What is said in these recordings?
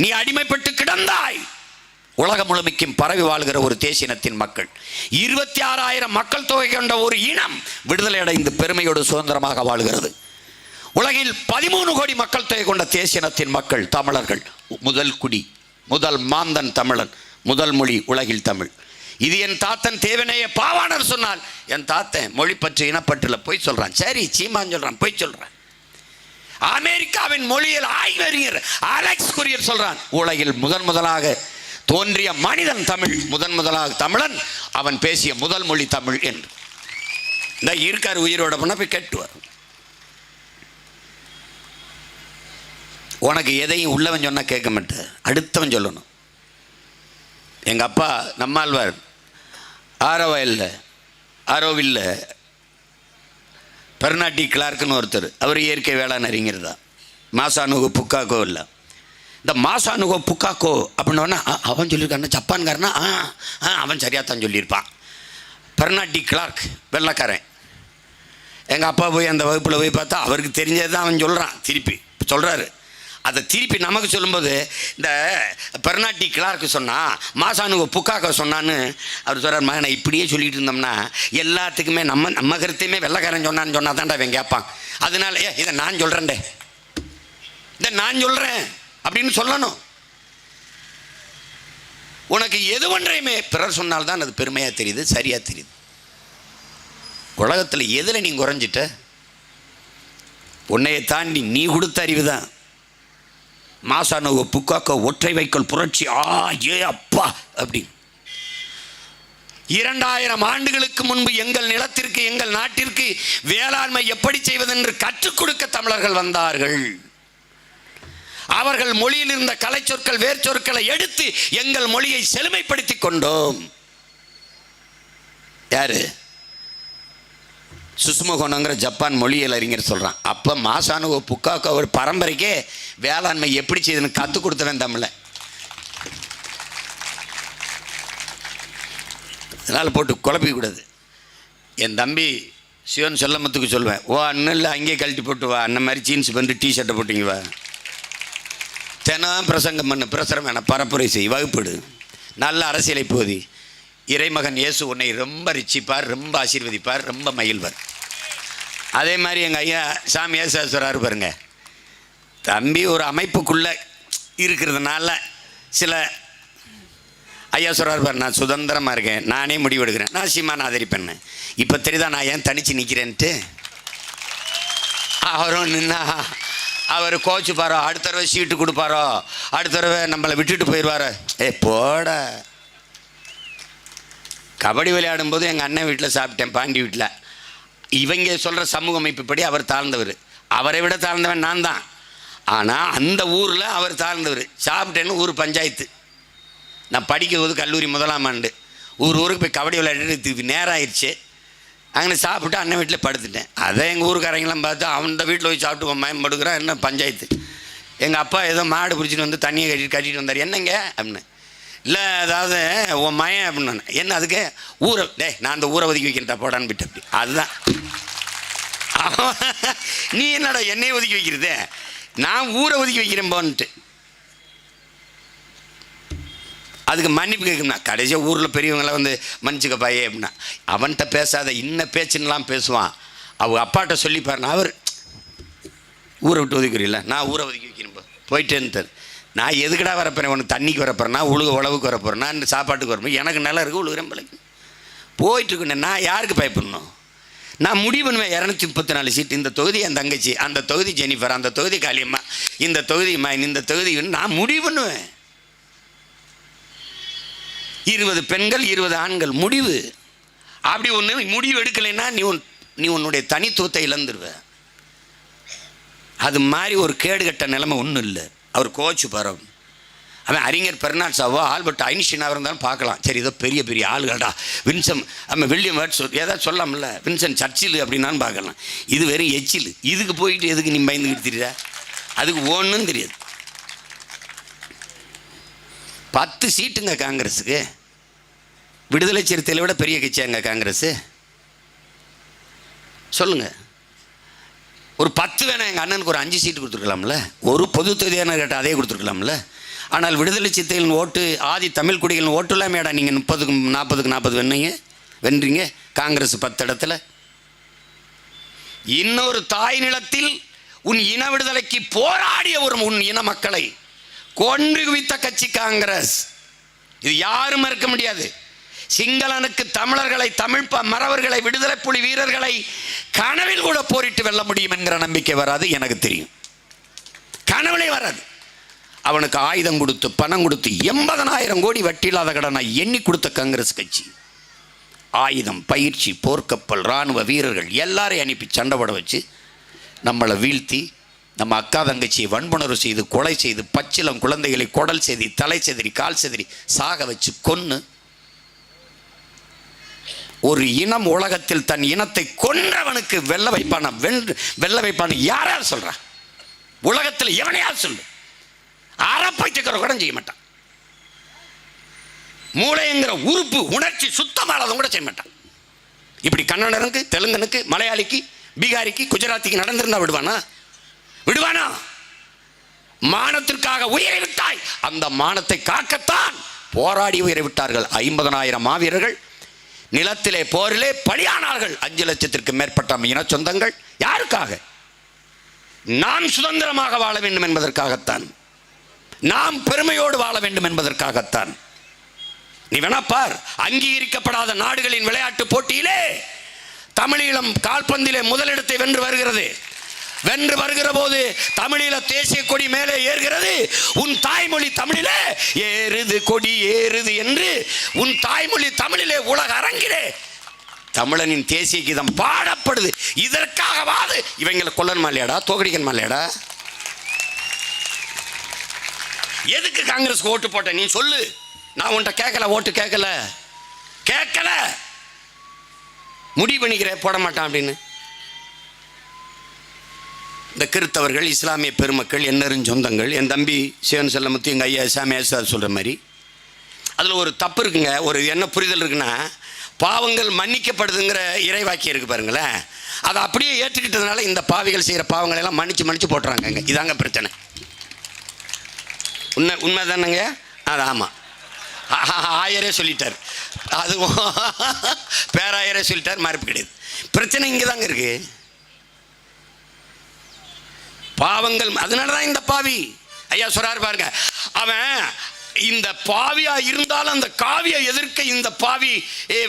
நீ அடிமைப்பட்டு கிடந்தாய். உலகம் முழுமைக்கும் பரவி வாழ்கிற ஒரு தேசியத்தின் மக்கள், 26,000 மக்கள் தொகை கொண்ட ஒரு இனம் விடுதலை அடைந்து பெருமையோடு சுதந்திரமாக வாழ்கிறது. உலகில் 13 கோடி மக்கள் தொகை கொண்ட தேசியத்தின் மக்கள் தமிழர்கள். முதல் குடி, முதல் மாந்தன் தமிழன், முதல் மொழி உலகில் தமிழ். இது என் தாத்தன் தேவனைய பாவாணர் சொன்னால், என் தாத்தன் மொழி பற்றி இனப்பற்றில் போய் சொல்றான். சரி, சீமான் சொல்றான், போய் சொல்றான். அமெரிக்காவின் மொழியில் ஆய்வறிஞர் அலெக்ஸ் குரியர் சொல்றான், உலகில் முதலாக தோன்றிய மனிதன் தமிழ், முதலாக தமிழன், அவன் பேசிய முதல் மொழி தமிழ் என்று. இந்த இருக்கார் உயிரோட பண்ண போய் கேட்டுவார். உனக்கு எதையும் உள்ளவன் சொன்னா கேட்க மாட்டேன், அடுத்தவன் சொல்லணும். எங்க அப்பா நம்மாழ்வார் ஆரோவில் பெர்னாட்டி கிளார்க்குன்னு ஒருத்தர், அவர் இயற்கை வேளாண் அறிஞர் தான். மாசானுகோ புக்காக்கோ இல்லை, இந்த மாசானுகோ புக்காக்கோ அப்படின்னா அவன் சொல்லியிருக்கான். ஜப்பான்காரனா அவன் சரியாக தான் சொல்லியிருப்பான். பெர்னாட்டி கிளார்க் வெள்ளைக்காரன். எங்கள் அப்பா போய் அந்த வகுப்பில் போய் பார்த்தா அவருக்கு தெரிஞ்சது தான் அவன் சொல்கிறான், திருப்பி சொல்கிறாரு. அதை திருப்பி நமக்கு சொல்லும்போது, இந்த பெர்னாட்டி கிளார்க்கு சொன்னான், மாசானுகோ புக்காக்கோ சொன்னான்னு அவர் சொல்கிறார். மகனை இப்படியே சொல்லிட்டு இருந்தோம்னா எல்லாத்துக்குமே நம்ம கருத்தையுமே வெள்ளைக்காரன் சொன்னா தான்டா அவன் கேட்பான். அதனால இதை நான் சொல்கிறேன்டே, இதை நான் சொல்கிறேன் அப்படின்னு சொல்லணும். உனக்கு எது ஒன்றையுமே பிறர் சொன்னால்தான் அது பெருமையாக தெரியுது, சரியாக தெரியுது. உலகத்தில் எதில் நீ குறைஞ்சிட்ட? உன்னையை தாண்டி நீ கொடுத்த அறிவு தான். மாசானுகோ புக்காக்கோ ஒற்றை வைக்கோல் புரட்சி, ஏ அப்பா அப்படி. 2000 ஆண்டுகளுக்கு முன்பு எங்கள் நிலத்திற்கு, எங்கள் நாட்டிற்கு வேளாண்மை எப்படி செய்வதென்று கற்றுக் கொடுக்க தமிழர்கள் வந்தார்கள். அவர்கள் மொழியில் இருந்த கலை சொற்கள், வேர் சொற்களை எடுத்து எங்கள் மொழியை செழுமைப்படுத்தி கொண்டோம். யாரு? சுசுமோகோனங்கிற ஜப்பான் மொழியியல் அறிஞர் சொல்கிறான். அப்போ மாசானுகோ புக்காக்கோ ஒரு பரம்பரைக்கே வேளாண்மை எப்படி செய்யுதுன்னு கற்றுக் கொடுத்தவன் தமிழை. அதனால் போட்டு குழப்பிக்கூடாது. என் தம்பி சிவன் செல்லமத்துக்கு சொல்லுவேன், ஓ அண்ணன் இல்லை அங்கேயே கழட்டி போட்டு வா, அண்ணன் மாதிரி ஜீன்ஸ் பண்ணிட்டு டிஷர்ட்டை போட்டிங்க வா, தினம் பிரசங்கம் பண்ணு, பிரசரம் வேணாம், பரப்புரை செய், வகுப்பிடு, நல்ல அரசியலை போதி, இறைமகன் இயேசு உன்னை ரொம்ப ரிச்சிப்பார், ரொம்ப ஆசீர்வதிப்பார், ரொம்ப மகிழ்வார். அதே மாதிரி எங்கள் ஐயா சாமி ஏசாசுவரார் பாருங்க, தம்பி ஒரு அமைப்புக்குள்ளே இருக்கிறதுனால சில ஐயா சொல்கிறார் பாரு, நான் சுதந்திரமாக இருக்கேன், நானே முடிவு எடுக்கிறேன், நான் சீமான் ஆதரிப்பேன்னு. இப்போ தெரியுதா நான் ஏன் தனிச்சு நிற்கிறேன்ட்டு. அவரும் நின்னா அவர் கோச்சுப்பாரோ, அடுத்த தடவை சீட்டு கொடுப்பாரோ, அடுத்த தடவை நம்மளை விட்டுட்டு போயிடுவாரோ. போட கபடி விளையாடும்போது எங்கள் அண்ணன் வீட்டில் சாப்பிட்டேன், பாண்டி வீட்டில். இவங்க சொல்கிற சமூக அமைப்புப்படி அவர் தாழ்ந்தவர், அவரை விட தாழ்ந்தவன் நான் தான். ஆனால் அந்த ஊரில் அவர் தாழ்ந்தவர். சாப்பிட்டேன்னு ஊர் பஞ்சாயத்து. நான் படிக்கும்போது கல்லூரி 1ஆம் ஆண்டு ஊருக்கு போய் கபடி விளையாடுறது நேரம் ஆயிடுச்சு. அங்கே சாப்பிட்டு அண்ணன் வீட்டில் படுத்துட்டேன். அதை எங்கள் ஊருக்காரங்களாம் பார்த்து அவன் வீட்டில் போய் சாப்பிட்டு மயம் படுக்கிறான், என்ன பஞ்சாயத்து. எங்கள் அப்பா ஏதோ மாடு பிடிச்சிட்டு வந்து தண்ணியை கட்டிட்டு வந்தார். என்னங்க அப்படின்னு. இல்லை அதாவது உன் மயம் அப்படின்னு. என்ன அதுக்கு? ஊரை நான் அந்த ஊரை ஒதுக்கி வைக்கிறேன் போடான்னு விட்டு. அப்படி அதுதான். நீ என்னடா என்னையை ஒதுக்கி வைக்கிறது? நான் ஊரை ஒதுக்கி வைக்கிறேன் போன்ட்டு. அதுக்கு மன்னிப்பு கேட்கணும்னா கடைசியாக ஊரில் பெரியவங்களாம் வந்து மன்னிச்சுக்க பாயே அப்படின்னா, அவன்கிட்ட பேசாத இன்ன பேச்சுன்னெலாம் பேசுவான். அவங்க அப்பாட்ட சொல்லிப்பாருன்னா, அவர் ஊரை விட்டு ஒதுக்கிறீங்களா, நான் ஊரை ஒதுக்கி வைக்கிறேன் போயிட்டேன்னு. நான் எதுக்கடா வரப்போறேன்? உனக்கு தண்ணிக்கு வரப்போறேன்னா, உழவுக்கு வரப்போறேன்னா, இந்த சாப்பாட்டுக்கு வரப்போ எனக்கு நல்லா இருக்குது, உழுகிறேன் பிள்ளைக்கு போயிட்டு இருக்கேன். நான் யாருக்கு பயப்படணும்? நான் முடிவு பண்ணுவேன். 234 சீட்டு இந்த தொகுதி என் தங்கச்சி, அந்த தொகுதி ஜெனிஃபர், அந்த தொகுதி காளியம்மா, இந்த தொகுதி இந்த தொகுதி நான் முடிவு பண்ணுவேன். 20 பெண்கள் 20 ஆண்கள் முடிவு. அப்படி ஒன்று முடிவு எடுக்கலைன்னா நீ உன்னுடைய தனித்துவத்தை இழந்துருவ. அது மாதிரி ஒரு கேடுகட்ட நிலைமை ஒன்றும் இல்லை. அவர் கோச்சு பரவ அவன் அறிஞர் பெர்னாட் ஷாவோ ஆல்பர்ட் ஐன்ஸ்டீனாக இருந்தாலும் பார்க்கலாம். சரி ஏதோ பெரிய பெரிய ஆளுகள்டா, வின்சம் நம்ம வில்லியம் வேர்ட்ஸ் ஏதாவது சொல்லலாம்ல, வின்சன் சர்ச்சில் அப்படின்னான்னு பார்க்கலாம். இது வெறும் எச்சில். இதுக்கு போயிட்டு எதுக்கு நீ பயந்துக்கிட்டு தெரியுதா? அதுக்கு ஒன்றும் தெரியாது. 10 சீட்டுங்க காங்கிரஸுக்கு. விடுதலை சிறுத்தைகளை விட பெரிய கட்சியாங்க காங்கிரஸ்? சொல்லுங்கள். ஒரு 10 வேணாம், எங்கள் அண்ணனுக்கு ஒரு 5 சீட்டு கொடுத்துருக்கலாம்ல. ஒரு பொது தொகுதியான கேட்டால் அதே கொடுத்துருக்கலாம்ல. ஆனால் விடுதலை சித்தைகளின் ஓட்டு, ஆதி தமிழ் குடிகளின் ஓட்டுலாம் மேடா நீங்கள் 30க்கு 40க்கு 40 வென்றீங்க. காங்கிரஸ் 10 இடத்துல. இன்னொரு தாய் நிலத்தில் உன் இன விடுதலைக்கு போராடிய உன் இன மக்களை கொன்று குவித்த கட்சி காங்கிரஸ். இது யாரும் மறுக்க முடியாது. சிங்களனுக்கு தமிழர்களை, தமிழ் மறவர்களை, விடுதலை புலி வீரர்களை கனவில் கூட போரிட்டு வெல்ல முடியும் என்கிற நம்பிக்கை வராது. எனக்கு தெரியும், கனவுலே வராது. அவனுக்கு ஆயுதம் கொடுத்து பணம் கொடுத்து 80,000 கோடி வட்டி இல்லாத கடனை எண்ணி கொடுத்த காங்கிரஸ் கட்சி ஆயுதம், பயிற்சி, போர்க்கப்பல், இராணுவ வீரர்கள் எல்லாரையும் அனுப்பி சண்டை போட வச்சு நம்மளை வீழ்த்தி, நம்ம அக்கா தங்கச்சியை வன்புணர்வு செய்து, கொலை செய்து, பச்சிலம் குழந்தைகளை குடல் செய்தி, தலை செதிரி, கால் செதிரி சாக வச்சு கொன்னு, ஒரு இனம் உலகத்தில் தன் இனத்தை கொன்றவனுக்கு வெல்ல வைப்பான யாரால் சொல்ற? உலகத்தில் எவனையால் சொல்லு? அறப்பைத்துக்கிற கூட செய்ய மாட்டான். மூளைங்கிற உறுப்பு, உணர்ச்சி சுத்தமானதை கூட செய்ய மாட்டான். இப்படி கன்னடனுக்கு, தெலுங்கனுக்கு, மலையாளிக்கு, பீகாரிக்கு, குஜராத்திக்கு நடந்திருந்தா விடுவானா? மானத்திற்காக உயிரை விட்டாய், அந்த மானத்தை காக்கத்தான் போராடி உயிரை விட்டார்கள். 50,000 மாவீரர்கள் நிலத்திலே போரிலே பலியானார்கள். 5 லட்சத்திற்கு மேற்பட்ட இன சொந்தங்கள். யாருக்காக? நாம் சுதந்திரமாக வாழ வேண்டும் என்பதற்காகத்தான், நாம் பெருமையோடு வாழ வேண்டும் என்பதற்காகத்தான். நீ வேணா பார், அங்கீகரிக்கப்படாத நாடுகளின் விளையாட்டு போட்டியிலே தமிழீழம் கால்பந்திலே முதலிடத்தை வென்று வருகிறது. வென்று வருகிற போது தமிழீழ தேசிய கொடி மேலே ஏறுகிறது. உன் தாய்மொழி தமிழிலே ஏறுது கொடி ஏறுது என்று உன் தாய்மொழி தமிழிலே உலக அரங்கிலே தமிழனின் தேசிய கீதம் பாடப்படுது. இதற்காகவாது இவங்களை கொல்லணுமா இல்லையாடா? தோக்கடிக்கணுமா இல்லையாடா? எதுக்கு காங்கிரஸ் ஓட்டு போட்ட நீ சொல்லு. நான் உன்கிட்ட கேட்கல, ஓட்டு கேட்கல, முடிவு பண்ணிக்கிறேன் போட மாட்டான் அப்படின்னு. இந்த கிறித்தவர்கள், இஸ்லாமிய பெருமக்கள், என்னரும் சொந்தங்கள், என் தம்பி சிவன் செல்லமுத்து, எங்கள் ஐயா சாமியார் சொல்கிற மாதிரி அதில் ஒரு தப்பு இருக்குங்க. ஒரு என்ன புரிதல் இருக்குன்னா, பாவங்கள் மன்னிக்கப்படுதுங்கிற இறைவாக்கியம் இருக்குது பாருங்களேன், அதை அப்படியே ஏற்றுக்கிட்டதுனால இந்த பாவிகள் செய்கிற பாவங்களை எல்லாம் மன்னிச்சு போட்டுறாங்க. இதாங்க பிரச்சனை. உண்மை தானேங்க? அது ஆமாம், ஆயரே சொல்லிட்டார், அதுவும் பேராயரே சொல்லிட்டார், மறுப்பு கிடையாது. பிரச்சனை இங்கே தாங்க இருக்கு. பாவங்கள், அதனால தான் இந்த பாவி ஐயா சொல்றாரு பாருங்க, அவன் இந்த பாவியா இருந்தாலும் அந்த காவியை எதிர்க்க இந்த பாவி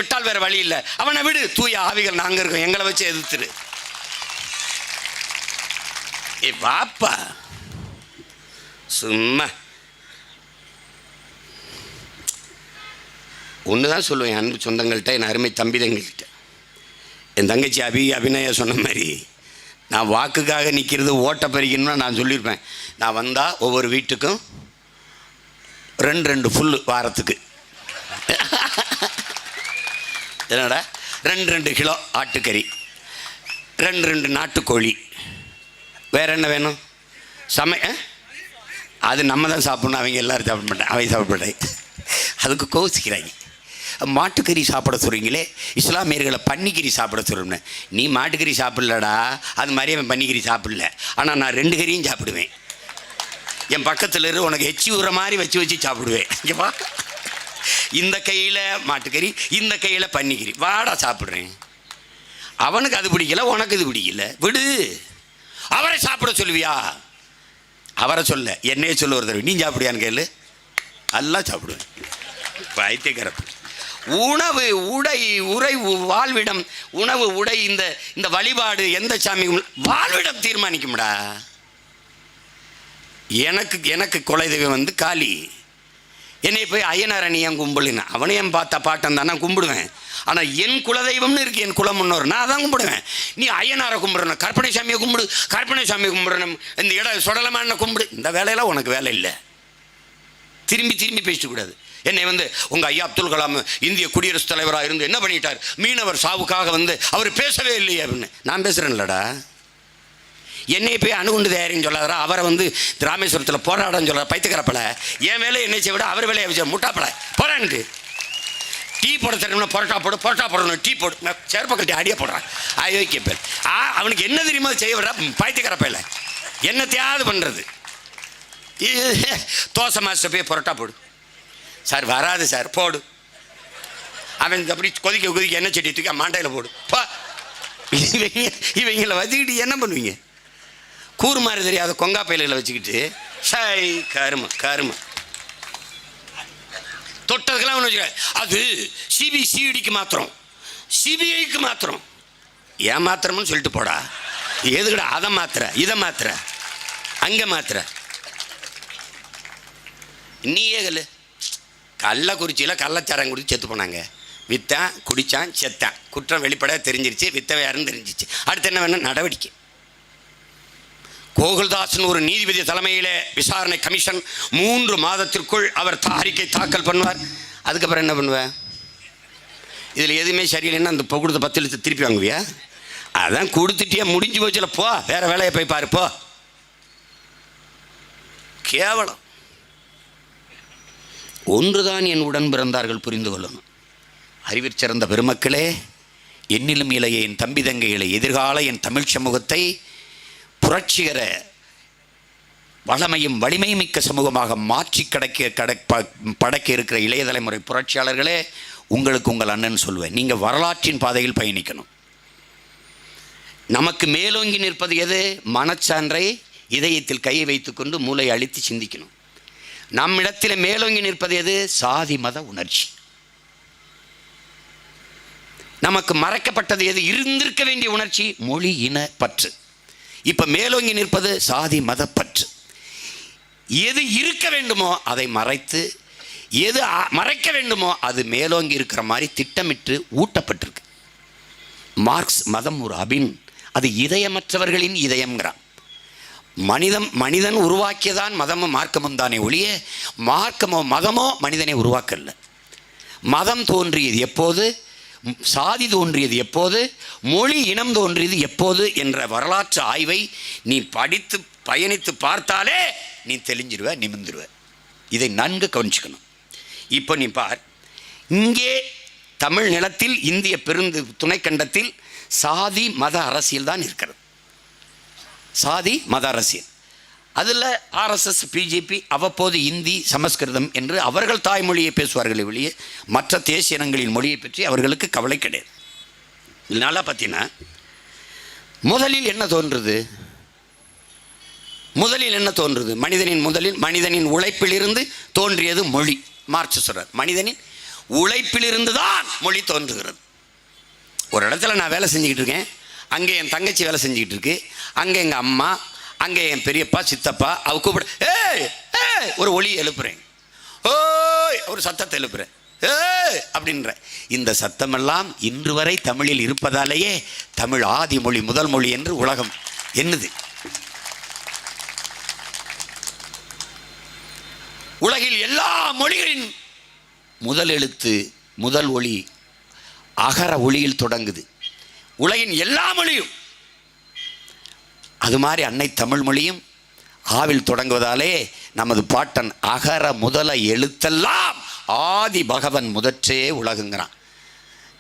விட்டால் வேற வழி இல்லை. அவனை விடு, தூய ஆவிகள் நாங்க இருக்கோம், எங்களை வச்சு எதிர்த்துரு. வாப்பா சும்மா ஒண்ணுதான் சொல்லுவேன் அன்பு சொந்தங்கள்கிட்ட, என் அருமை தம்பிதங்கள்கிட்ட. என் தங்கச்சி அபிநயா சொன்ன மாதிரி, நான் வாக்குக்காக நிற்கிறது ஓட்ட பறிக்கணும்னா நான் சொல்லியிருப்பேன். நான் வந்தால் ஒவ்வொரு வீட்டுக்கும் 2 ஃபுல்லு வாரத்துக்கு, என்னடா 2 கிலோ ஆட்டுக்கறி, 2 நாட்டுக்கோழி, வேற என்ன வேணும்? அது நம்ம தான் சாப்பிட்ணும், அவங்க எல்லோரும் சாப்பிட மாட்டேன், அவங்க சாப்பிட மாட்டேன். அதுக்கு கோவிச்சுக்கிறாங்க. மாட்டுக்கறி சாப்பிட சொல்கிறீங்களே, இஸ்லாமியர்களை பன்னிக்கறி சாப்பிட சொல்லணும். நீ மாட்டுக்கறி சாப்பிட்லடா, அது மாதிரி அவன் பன்னிக்கறி சாப்பிடல. ஆனால் நான் 2 கறியும் சாப்பிடுவேன். என் பக்கத்தில் இரு, உனக்கு எச்சி உர மாதிரி வச்சு சாப்பிடுவேன். இங்கேப்பா, இந்த கையில் மாட்டுக்கறி, இந்த கையில் பன்னிக்கறி, வாடா சாப்பிட்றேன். அவனுக்கு அது பிடிக்கல, உனக்கு இது பிடிக்கல, விடு. அவரை சாப்பிட சொல்லுவியா? அவரை சொல்ல, என்னையே சொல்ல ஒரு தடவை, நீ சாப்பிடுவியான்னு கேளு, எல்லாம் சாப்பிடுவேன். வைத்தியகரப்பு உணவு, உடை, உறை, வாழ்விடம், உணவு, உடை, இந்த வழிபாடு எந்த சாமி வாழ்விடம் தீர்மானிக்கும்டா. எனக்கு குலதெய்வம் காளி. என்னை போய் ஐயனார் அணியன் கும்பிடுனா அவனையும் பார்த்தா பாட்டம் தான் நான் கும்பிடுவேன். ஆனால் என் குலதெய்வம்னு இருக்கு, என் குலம் முன்னோர், நான் தான் கும்பிடுவேன். நீ ஐயனாரை கும்பிடணும், கற்பனை சாமியை கும்பிடு, கற்பனை சாமியை கும்பிடணும், இந்த இடம் சொடலமான கும்பிடு. இந்த வேலையெல்லாம் உனக்கு வேலை இல்லை. திரும்பி பேசக்கூடாது. என்னை உங்கள் ஐயா அப்துல் கலாம் இந்திய குடியரசுத் தலைவராக இருந்து என்ன பண்ணிட்டார்? மீனவர் சாவுக்காக அவர் பேசவே இல்லையே அப்படின்னு. நான் பேசுகிறேன்லடா. என்னை போய் அணுகுண்டு தயாரின்னு சொல்லாதரா, அவரை ராமேஸ்வரத்தில் போராடன்னு சொல்கிறார். பைத்துக்கிறப்பல என் வேலை என்னை செய்ய விட அவர் வேலையை வச்சு முட்டாப்பட போறான்ட்டு. டீ போட தெரியும்னா பரோட்டா போடணும், டீ போடு, செருப்பை கட்டி அடியே போடுறான். அயோக்கிய பேர். அவனுக்கு என்ன தெரியுமா செய்ய விட பைத்துக்கிறப்பல என்னத்தையாவது பண்ணுறது. தோசை மாஸ்டர் போய் புரோட்டா போடு. சார் வராது சார், போடு. அவன் அப்படி கொதிக்க எண்ணெய் சட்டி தூக்கி மாண்டையில் போடு. இவங்களை வச்சுக்கிட்டு என்ன பண்ணுவீங்க? கூறு மாதிரி தெரியாத கொங்கா பயில்களை வச்சுக்கிட்டு ஷை கரும தொட்டதுக்கெல்லாம் ஒன்று வச்சுக்க. அது சிபிசிஐடிக்கு மாத்திரம், சிபிஐக்கு மாத்திரம். ஏன் மாத்திரம்னு சொல்லிட்டு போடா. எதுக்கடா அதை மாத்திர, இதை மாத்திர, அங்கே மாத்திர. நீயே கள்ளக்குறிச்சியில் கள்ளச்சாரம் குடிச்சு செத்து போனாங்க. வித்தான், குடித்தான், செத்தான். குற்றம் வெளிப்பட தெரிஞ்சிருச்சு, வித்தவை யாருன்னு தெரிஞ்சிச்சு. அடுத்து என்ன வேணும்? நடவடிக்கை. கோகுல்தாஸ்னு ஒரு நீதிபதி தலைமையில் விசாரணை கமிஷன் 3 மாதத்திற்குள் அவர் அறிக்கை தாக்கல் பண்ணுவார். அதுக்கப்புறம் என்ன பண்ணுவேன்? இதில் எதுவுமே சரியில்லைன்னா அந்த கொடுத்த 10 லட்சம் திருப்பி வாங்குவியா? அதான் கொடுத்துட்டியா, முடிஞ்சு போச்சுல, போ வேற வேலையை போய் பாரு, போ. கேவலம். ஒன்றுதான் என் உடன் பிறந்தார்கள் புரிந்து கொள்ளணும். அறிவிற் சிறந்த பெருமக்களே, என்னிலும் இளைய என் தம்பி தங்கைகளை, எதிர்கால என் தமிழ் சமூகத்தை புரட்சிகர வளமையும் வலிமை மிக்க சமூகமாக மாற்றி படைக்க இருக்கிற இளைய தலைமுறை புரட்சியாளர்களே, உங்களுக்கு உங்கள் அண்ணன் சொல்லுவேன், நீங்கள் வரலாற்றின் பாதையில் பயணிக்கணும். நமக்கு மேலோங்கி நிற்பது எது? மனச்சான்றை இதயத்தில் கையை வைத்துக்கொண்டு மூளை அழித்து சிந்திக்கணும். நம்மிடத்தில் மேலோங்கி நிற்பது எது? சாதி மத உணர்ச்சி. நமக்கு மறைக்கப்பட்டது எது? இருந்திருக்க வேண்டிய உணர்ச்சி, மொழி இன பற்று. இப்ப மேலோங்கி நிற்பது சாதி மத பற்று. எது இருக்க வேண்டுமோ அதை மறைத்து, எது மறைக்க வேண்டுமோ அது மேலோங்கி இருக்கிற மாதிரி திட்டமிட்டு ஊட்டப்பட்டிருக்கு. மார்க்ஸ் மதம் ஒரு அபின், அது இதயமற்றவர்களின் இதயம்ங்கிறான். மனிதன் உருவாக்கியதான் மதமும் மார்க்கமும் தானே ஒழிய மார்க்கமோ மதமோ மனிதனை உருவாக்கல. மதம் தோன்றியது எப்போது? சாதி தோன்றியது எப்போது? மொழி இனம் தோன்றியது எப்போது என்ற வரலாற்று ஆய்வை நீ படித்து பயணித்து பார்த்தாலே நீ தெளிஞ்சிருவ, நிமிர்ந்துருவ. இதை நன்கு கவனிச்சுக்கணும். இப்போ நீ பார், இங்கே தமிழ் நிலத்தில் இந்திய துணைக்கண்டத்தில் சாதி மத அரசியல் தான் இருக்கிறது. சாதி மத அரசியல். அதில் ஆர்எஸ்எஸ், பிஜேபி அவ்வப்போது இந்தி, சமஸ்கிருதம் என்று அவர்கள் தாய்மொழியை பேசுவார்கள் வெளியே மற்ற தேசிய இனங்களின் மொழியை பற்றி அவர்களுக்கு கவலை கிடையாது. இதனால பார்த்தீங்கன்னா முதலில் என்ன தோன்றுது? மனிதனின் உழைப்பிலிருந்து தோன்றியது மொழி. மார்க்ஸ் சொல்றார், மனிதனின் உழைப்பிலிருந்து தான் மொழி தோன்றுகிறது. ஒரு இடத்துல நான் வேலை செஞ்சுக்கிட்டு இருக்கேன், அங்கே என் தங்கச்சி வேலை செஞ்சுக்கிட்டு இருக்கு, அங்கே எங்கள் அம்மா, அங்கே என் பெரியப்பா, சித்தப்பா, அவ கூப்பிட ஒரு ஒளி எழுப்புறேன், ஓய் ஒரு சத்தத்தை எழுப்புறேன், அப்படின்ற இந்த சத்தமெல்லாம் இன்று வரை தமிழில் இருப்பதாலேயே தமிழ் ஆதி மொழி, முதல் மொழி என்று உலகம் என்னது. உலகில் எல்லா மொழிகளின் முதல் எழுத்து, முதல் ஒளி அகர ஒளியில் தொடங்குது. உலகின் எல்லா மொழியும் அது மாதிரி அன்னை தமிழ் மொழியும் ஆவில் தொடங்குவதாலே நமது பாட்டன் அகர முதல எழுத்தெல்லாம் ஆதி பகவன் முதற்றே உலகுங்கிறான்.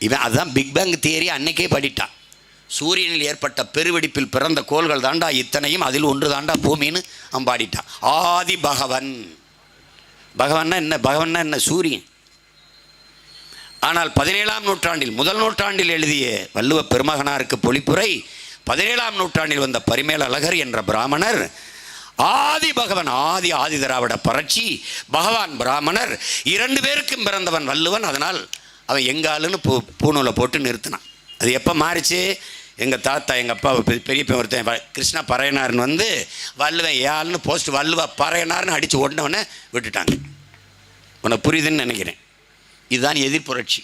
இவன் அதுதான் பிக் பேங் தியரி அன்னைக்கே படிட்டான். சூரியனில் ஏற்பட்ட பெருவெடிப்பில் பிறந்த கோள்கள் தாண்டா இத்தனையும், அதில் ஒன்று தாண்டா பூமின்னு அவன் பாடிட்டான். ஆதி பகவன். பகவன்னா என்ன? பகவன்னா என்ன? சூரியன். ஆனால் 17ஆம் நூற்றாண்டில், முதல் நூற்றாண்டில் எழுதிய வள்ளுவ பெருமகனாருக்கு பொழிப்புரை 17ஆம் நூற்றாண்டில் வந்த பரிமேல அழகர் என்ற பிராமணர் ஆதி பகவன், ஆதி திராவிட பரட்சி, பகவான் பிராமணர், 2 பேருக்கும் பிறந்தவன் வள்ளுவன். அதனால் அவன் எங்காலுன்னு பூநூலை போட்டு நிறுத்தினான். அது எப்போ மாறிச்சு? எங்கள் தாத்தா, எங்கள் அப்பா பெரிய ஒருத்தன் கிருஷ்ண பறையனார்னு வந்து வள்ளுவன் ஏழுன்னு போஸ்ட் வள்ளுவ பறையனார்னு அடித்து ஓடினவனை விட்டுட்டாங்க. உனக்கு புரியுதுன்னு நினைக்கிறேன். இதுதான் எதிர்ப்புரட்சி.